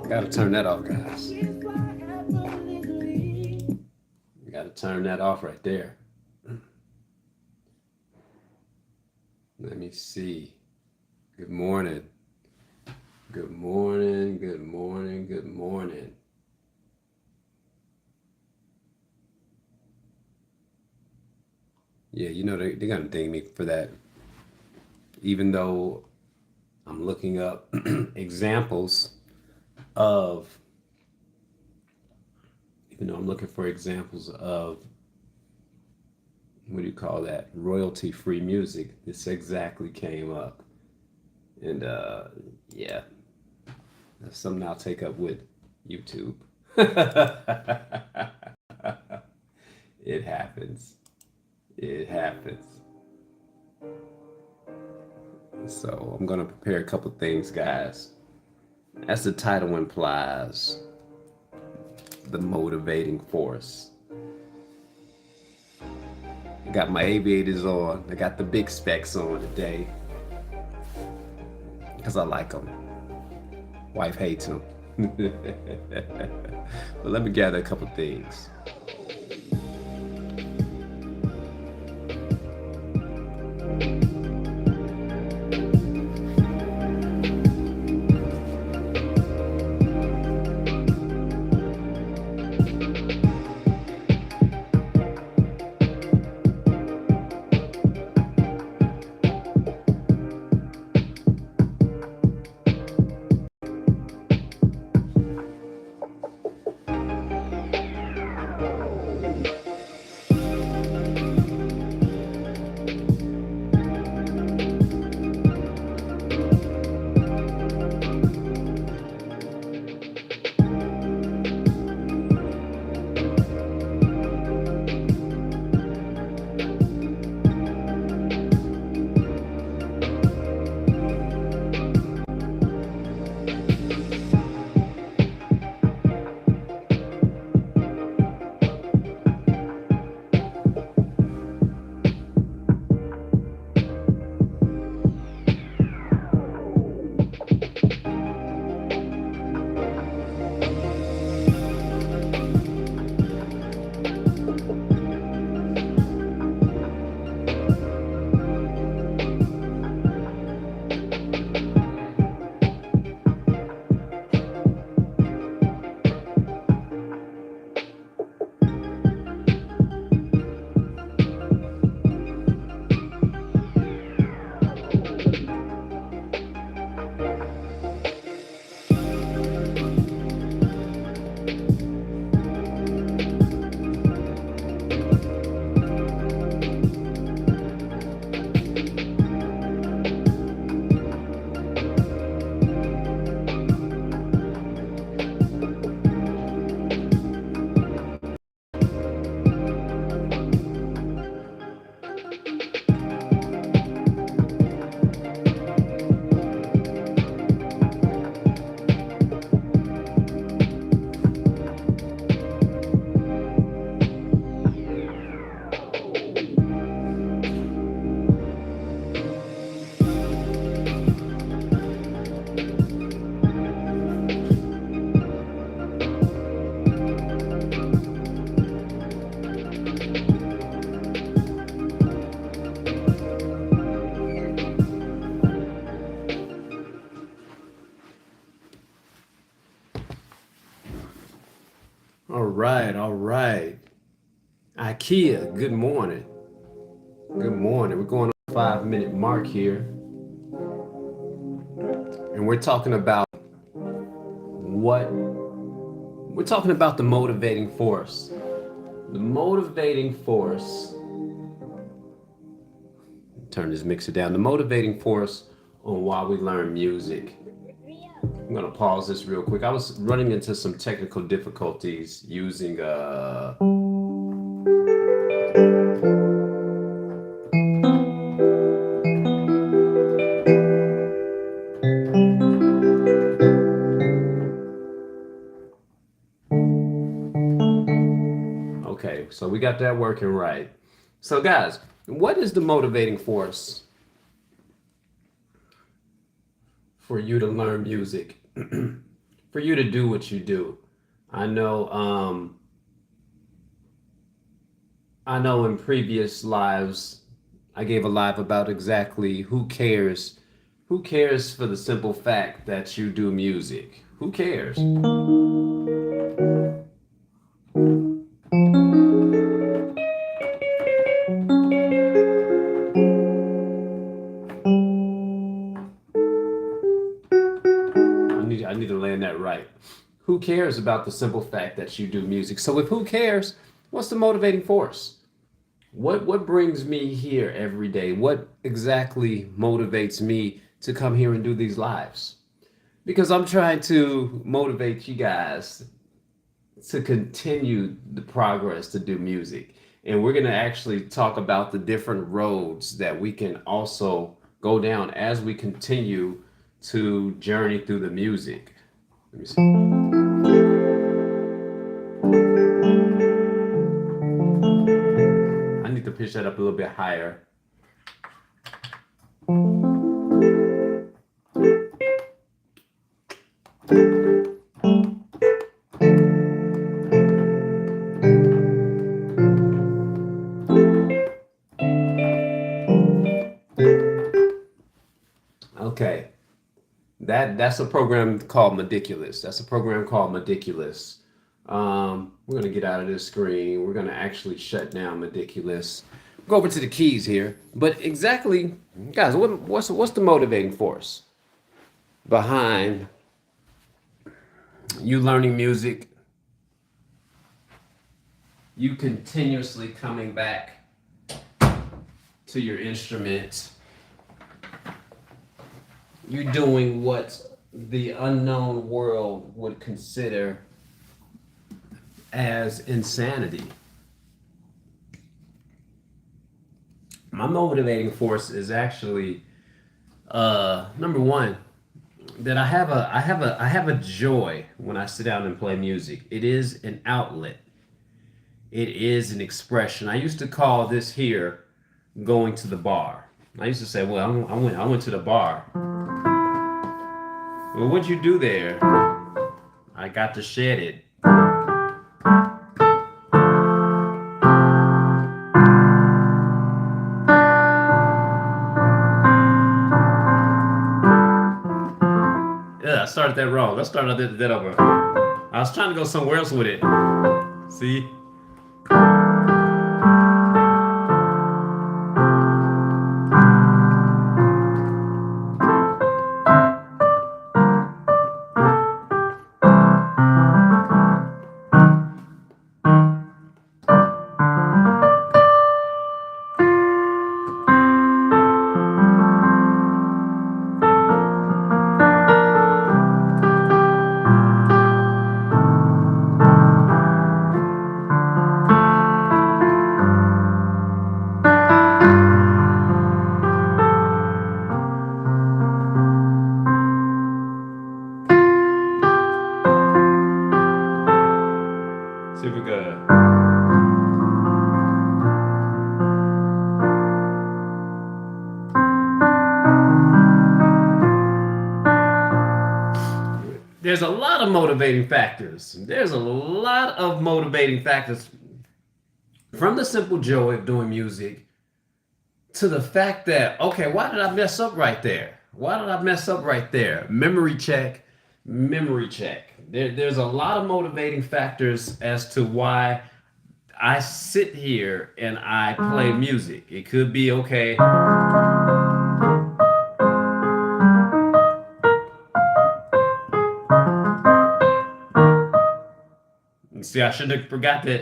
Gotta turn that off, guys. Gotta turn that off right there. Let me see. Good morning. Good morning, good morning, good morning. Yeah, you know, they're gonna ding me for that. Even though I'm looking up examples of, even though I'm looking for examples of, what do you call that? Royalty-free music. This exactly came up. And yeah, that's something I'll take up with YouTube. It happens. It happens. So I'm gonna prepare a couple things, guys. As the title implies, the motivating force. I got my aviators on. I got the big specs on today because I like them. Wife hates them. But let me gather a couple things. All right, all right. IKEA, good morning. Good morning. We're going on a 5-minute mark here. And we're talking about the motivating force. The motivating force, turn this mixer down. The motivating force on why we learn music. I'm gonna pause this real quick. I was running into some technical difficulties using okay, so we got that working right. So guys, what is the motivating force for you to learn music? For you to do what you do? I know I know in previous lives I gave a live about exactly who cares. Who cares for the simple fact that you do music? Who cares? I need to land that right. Who cares about the simple fact that you do music? So if who cares, what's the motivating force? What brings me here every day? What exactly motivates me to come here and do these lives? Because I'm trying to motivate you guys to continue the progress to do music. And we're going to actually talk about the different roads that we can also go down as we continue to journey through the music. Let me see. I need to pitch that up a little bit higher. Okay. That's a program called Meticulous. That's a program called Meticulous. We're gonna get out of this screen. We're gonna actually shut down Meticulous. Go over to the keys here. But exactly, guys, what's the motivating force behind you learning music? You continuously coming back to your instrument. You're doing what the unknown world would consider as insanity. My motivating force is actually number one, that I have a joy when I sit down and play music. It is an outlet. It is an expression. I used to call this here going to the bar. I used to say, well, I went to the bar. Well, what'd you do there? I got to shed it. Yeah, I started that wrong. Let's start that over. I was trying to go somewhere else with it. See? Super good. There's a lot of motivating factors. There's a lot of motivating factors from the simple joy of doing music to the fact that, okay, why did I mess up right there? Why did I mess up right there? Memory check, memory check. There's a lot of motivating factors as to why I sit here and I play music. It could be, okay, see, I should have forgot that.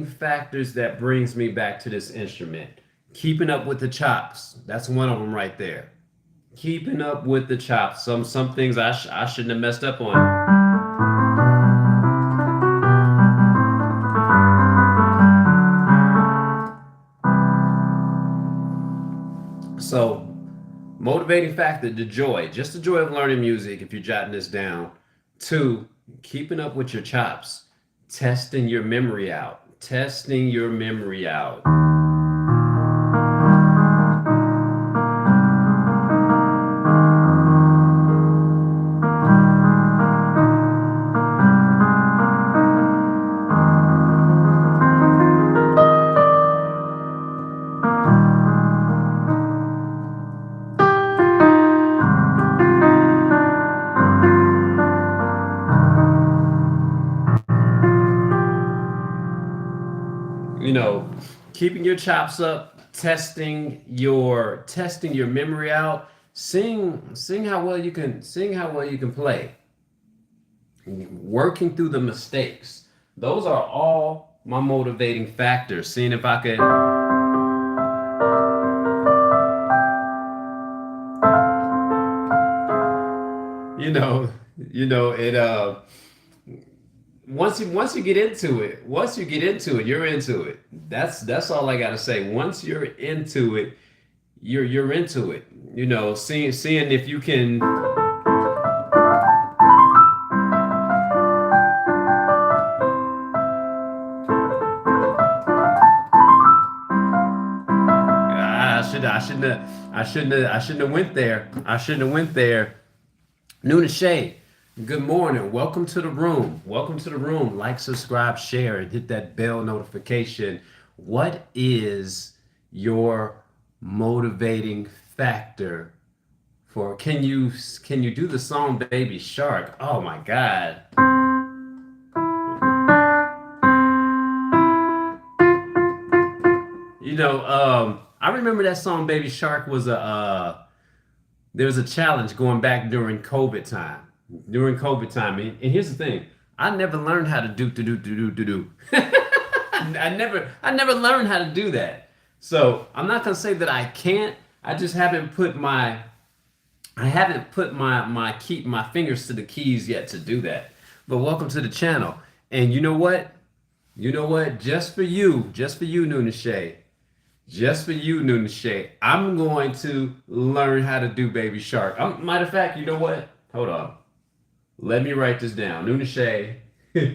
factors that brings me back to this instrument. Keeping up with the chops. That's one of them right there. Keeping up with the chops. Some things I shouldn't have messed up on. So, motivating factor, the joy, just the joy of learning music, if you're jotting this down. Two, keeping up with your chops, testing your memory out, testing your memory out. You know, keeping your chops up, testing your memory out, seeing how well you can play, working through the mistakes. Those are all my motivating factors. Seeing if I could, you know, it once you get into it, you're into it. That's all I gotta say. Once you're into it, you're into it. Seeing if you can. I shouldn't have went there. I shouldn't have went there. Nuna Shay, good morning. Welcome to the room. Welcome to the room. Like, subscribe, share, and hit that bell notification. What is your motivating factor for? Can you do the song Baby Shark? Oh my God. I remember that song Baby Shark was there was a challenge going back during COVID time. And here's the thing: I never learned how to do. I never learned how to do that. So I'm not gonna say that I can't. I just haven't put my my fingers to the keys yet to do that. But welcome to the channel. And you know what? Just for you, Nuna Shay. Just for you, Nuna Shay, I'm going to learn how to do Baby Shark. Matter of fact, you know what? Hold on. Let me write this down. Nuna Shay. You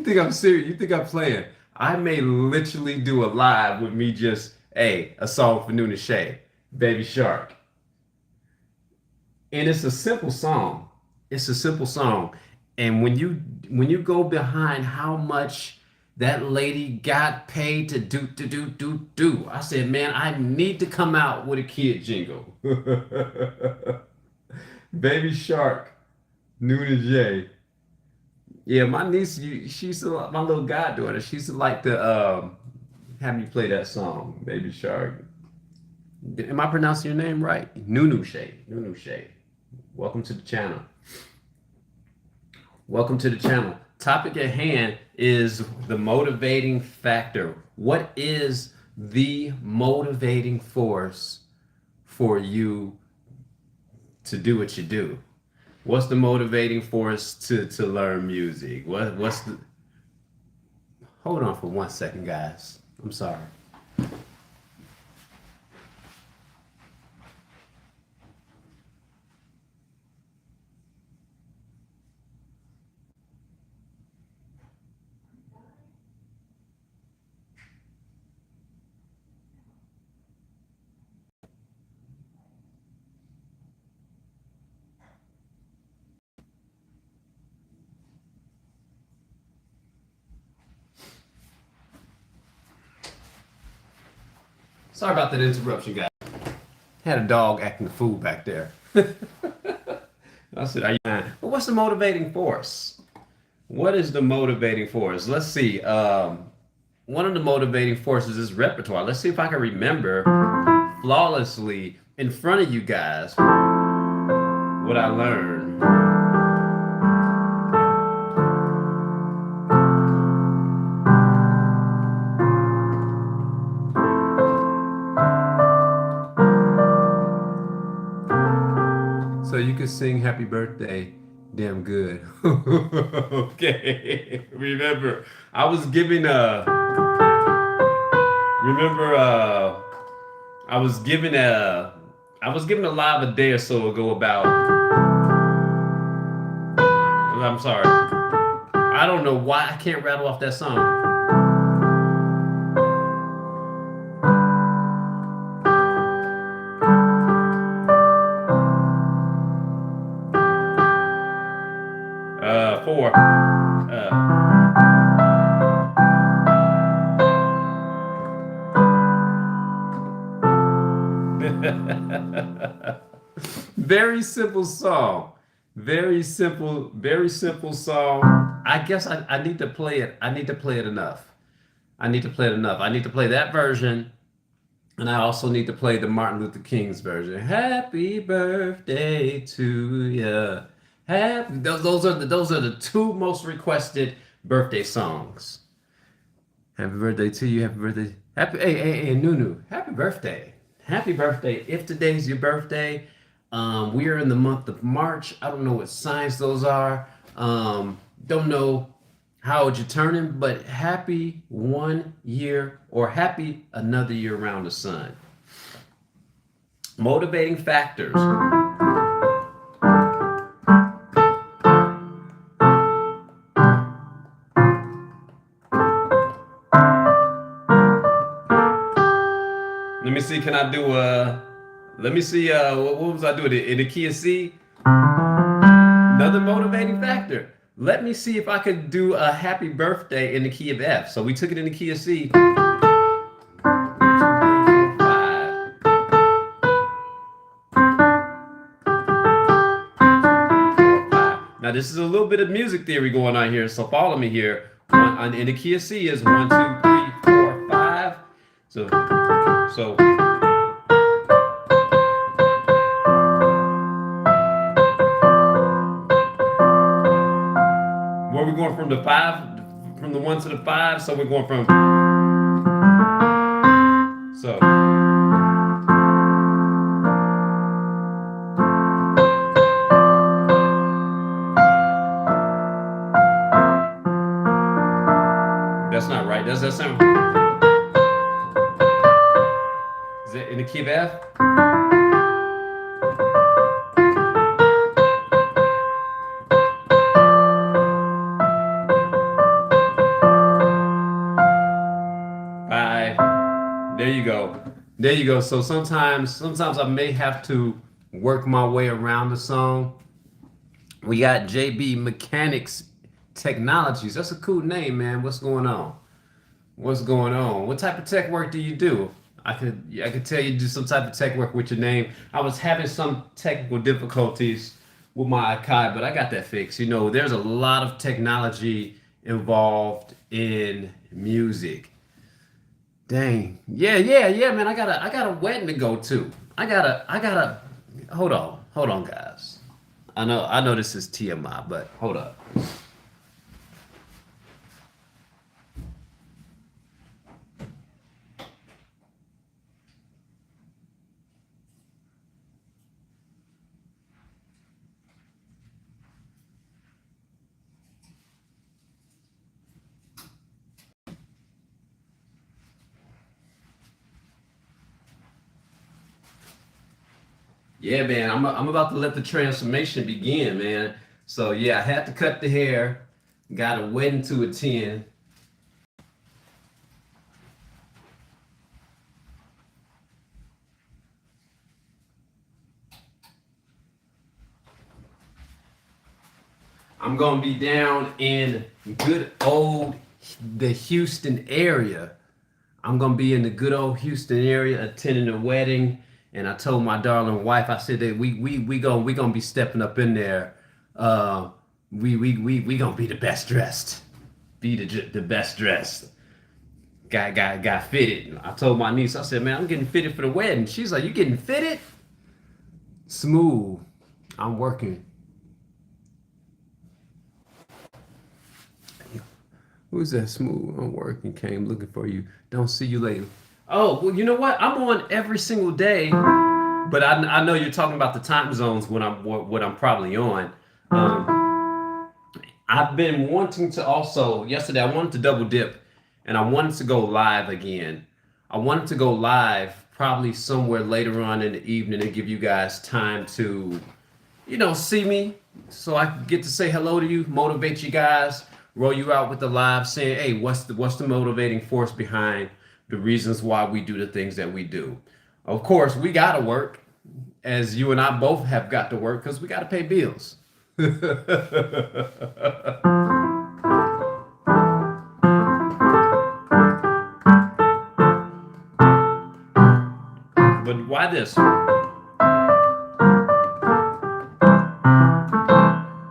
think I'm serious? You think I'm playing? I may literally do a live with me just, hey, a song for Nuna Shay, Baby Shark. And it's a simple song. It's a simple song. And when you go behind how much that lady got paid to do. I said, man, I need to come out with a kid jingle. Baby Shark, Nuna J. Yeah, my niece, she's my little goddaughter. She used to like to have me play that song, Baby Shark. Am I pronouncing your name right? Nunu Shay. Welcome to the channel. Welcome to the channel. Topic at hand is the motivating factor. What is the motivating force for you to do what you do? What's the motivating force to learn music? What's the... Hold on for 1 second, guys. I'm sorry. Sorry about that interruption, guys. Had a dog acting the fool back there. I said, are you fine? But what's the motivating force? What is the motivating force? Let's see. One of the motivating forces is repertoire. Let's see if I can remember flawlessly in front of you guys what I learned. could sing happy birthday damn good. Okay. Remember, I was giving remember I was giving I was giving a live a day or so ago about I'm sorry. I don't know why I can't rattle off that song. Four. Very simple song. Very simple song. I guess I need to play it. I need to play it enough. I need to play it enough. I need to play that version. And I also need to play the Martin Luther King's version. Happy birthday to you. Happy, those are the two most requested birthday songs. Happy birthday to you. Happy birthday. Happy hey Nunu. Happy birthday. Happy birthday. If today's your birthday, we are in the month of March. I don't know what signs those are. Don't know how old you're turning, but happy 1 year or happy another year around the sun. Motivating factors. Let me see, can I do let me see what was I doing in the key of C? Another motivating factor. Let me see if I could do a happy birthday in the key of F. So we took it in the key of C. 1, 2, 3, 4, 5. Now this is a little bit of music theory going on here, so follow me here. In the key of C is 1, 2, 3, 4, 5. So where are we going from the 5, from the 1 to the 5? So we're going from so. That's not right. Does that sound? Is it in the key of F? There you go. There you go. So sometimes I may have to work my way around the song. We got JB Mechanics Technologies. That's a cool name, man. What's going on? What's going on? What type of tech work do you do? I could tell you do some type of tech work with your name. I was having some technical difficulties with my Akai, but I got that fixed. You know, there's a lot of technology involved in music. Dang. Yeah, man. I got a wedding to go to. I gotta hold on, guys. I know this is TMI, but hold up. Yeah, man, I'm about to let the transformation begin, man. So yeah, I had to cut the hair, got a wedding to attend. I'm gonna be down in good old the Houston area. I'm gonna be in the good old Houston area attending a wedding. And I told my darling wife, I said that we gonna be stepping up in there. We gonna be the best dressed, be the best dressed. Got fitted. I told my niece, I said, man, I'm getting fitted for the wedding. She's like, you getting fitted? Smooth. I'm working. Who's that? Smooth. I'm working. Came looking for you. Don't see you later. Oh, well, you know what? I'm on every single day. But I know you're talking about the time zones when what I'm probably on. I've been wanting to also yesterday I wanted to double dip and I wanted to go live again. I wanted to go live probably somewhere later on in the evening and give you guys time to, see me so I can get to say hello to you, motivate you guys, roll you out with the live saying, hey, what's the motivating force behind the reasons why we do the things that we do. Of course, we gotta work, as you and I both have got to work because we gotta pay bills. But why this?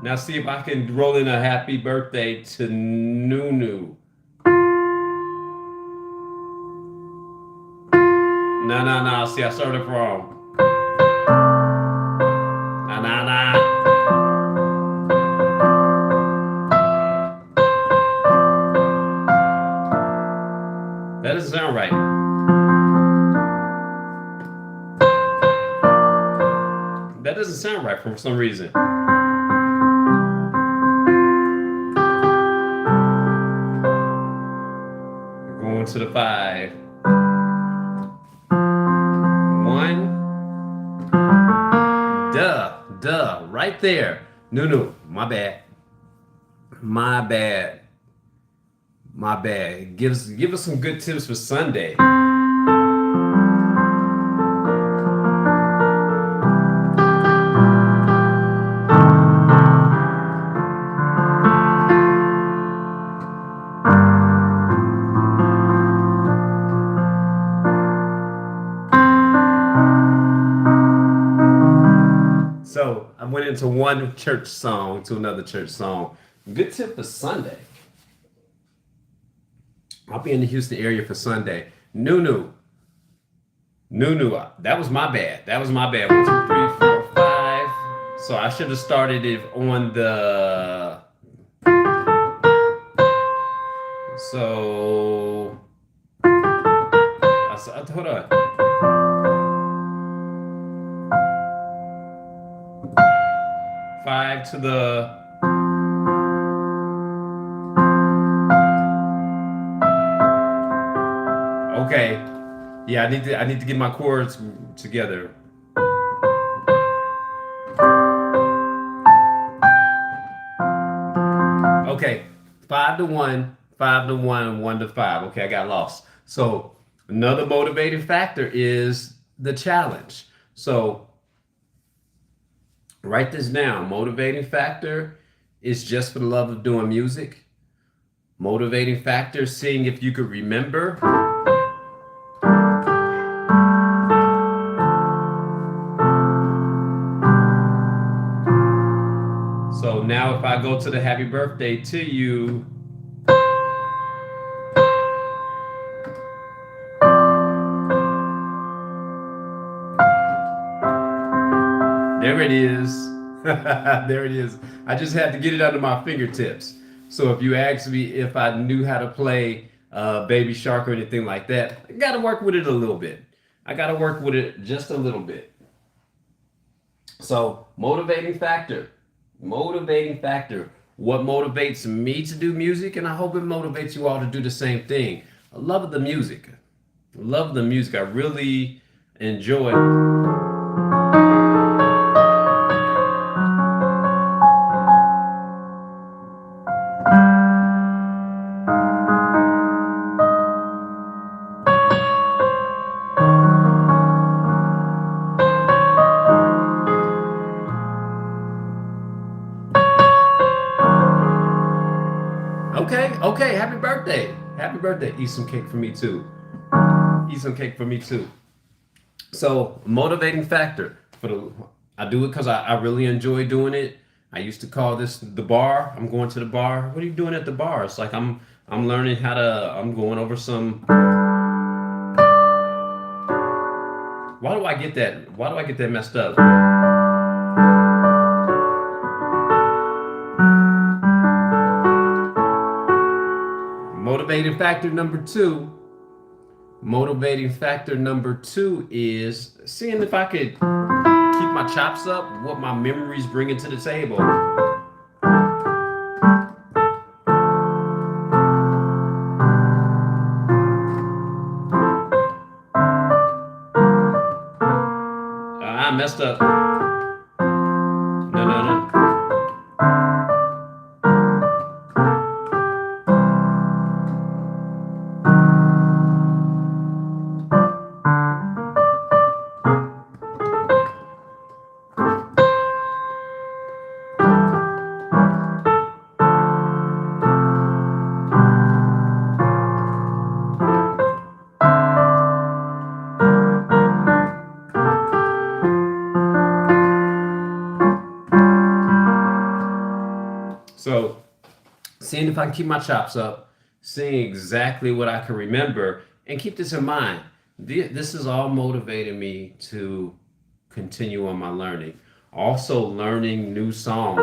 Now see if I can roll in a happy birthday to Nunu. No. See, I started wrong. Nah. That doesn't sound right. That doesn't sound right for some reason. Going to the 5. 1. Duh. Right there. No. My bad. Give us some good tips for Sunday. So I went into one church song to another church song. Good tip for Sunday. I'll be in the Houston area for Sunday. Nunu. That was my bad. 1, 2, 3, 4, 5. So I should have started it on the. So. Hold on. 5 to the. Okay. Yeah, I need to get my chords together. Okay. 5 to 1, 5 to 1, 1 to 5. Okay, I got lost. So another motivating factor is the challenge. So write this down. Motivating factor is just for the love of doing music. Motivating factor, seeing if you could remember. So now if I go to the happy birthday to you, there it is. There it is. I just had to get it under my fingertips. So if you ask me if I knew how to play Baby Shark or anything like that, I got to work with it a little bit. I got to work with it just a little bit. So motivating factor. What motivates me to do music, and I hope it motivates you all to do the same thing. I love the music. I really enjoy. Okay, happy birthday. Eat some cake for me too. So motivating factor I do it because I really enjoy doing it. I used to call this the bar. I'm going to the bar. What are you doing at the bar? It's like I'm learning I'm going over some. Why do I get that messed up? Motivating factor number 2. Motivating factor number two is seeing if I could keep my chops up, what my memories bringing to the table. I messed up. No, no, no. So, seeing if I can keep my chops up, seeing exactly what I can remember, and keep this in mind. This is all motivating me to continue on my learning. Also, learning new songs.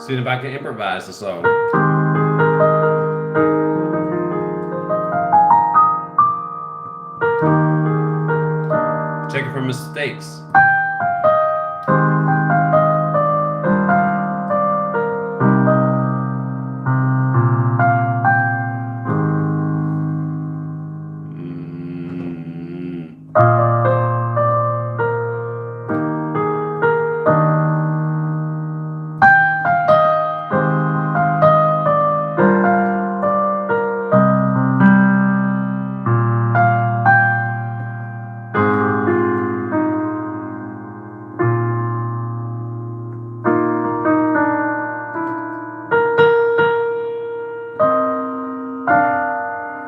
Seeing if I can improvise the song. Checking for mistakes. Mm.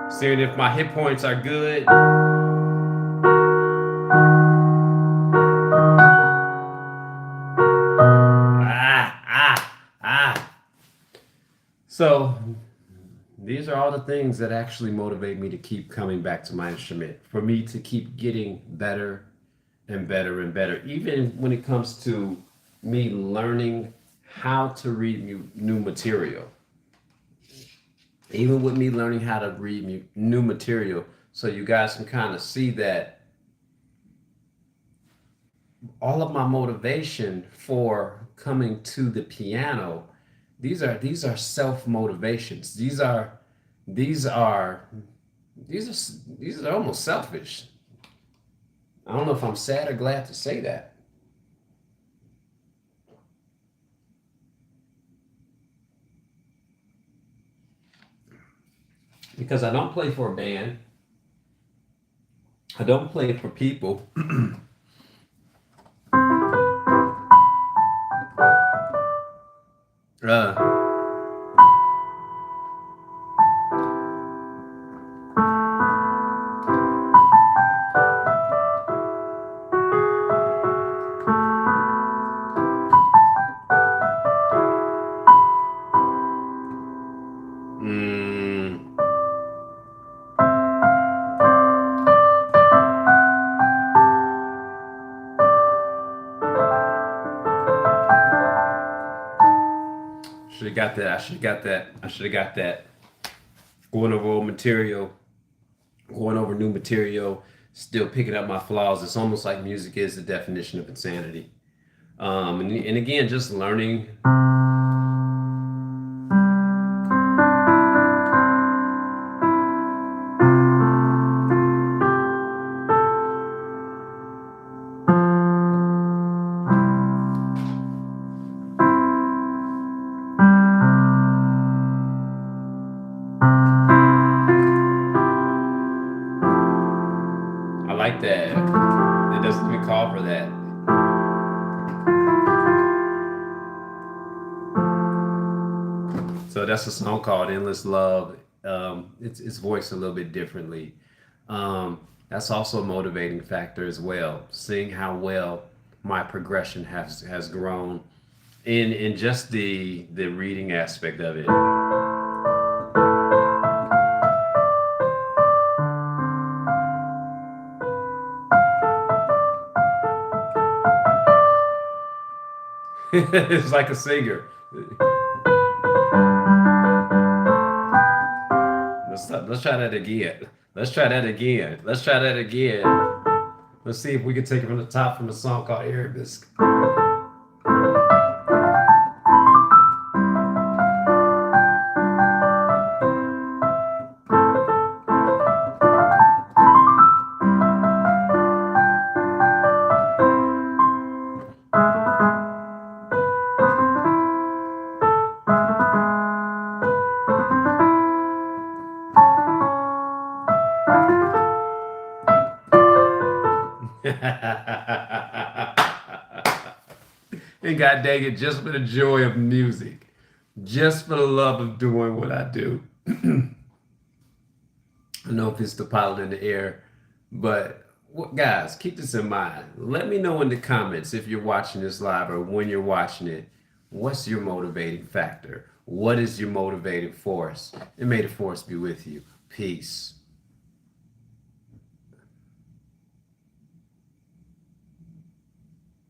Seeing if my hit points are good. Ah. So these are all the things that actually motivate me to keep coming back to my instrument, for me to keep getting better and better and better, even when it comes to me learning how to read new material. Even with me learning how to read new material, so you guys can kind of see that all of my motivation for coming to the piano, these are self motivations. These are these are almost selfish. I don't know if I'm sad or glad to say that, because I don't play for a band. I don't play for people. uh, mm, should have got that. I should have got that. I should have got that. Going over old material, going over new material, still picking up my flaws. It's almost like music is the definition of insanity. And again, just learning. I like that. It doesn't even call for that. So that's a song called "Endless Love." It's voiced a little bit differently. That's also a motivating factor as well. Seeing how well my progression has grown in just the reading aspect of it. It's like a singer. Let's try that again. Let's try that again. Let's try that again. Let's see if we can take it from the top from a song called Arabesque. And God dang it, just for the joy of music, just for the love of doing what I do. I don't know if it's the pollen in the air, but guys, keep this in mind. Let me know in the comments if you're watching this live or when you're watching it. What's your motivating factor? What is your motivating force? And may the force be with you. Peace.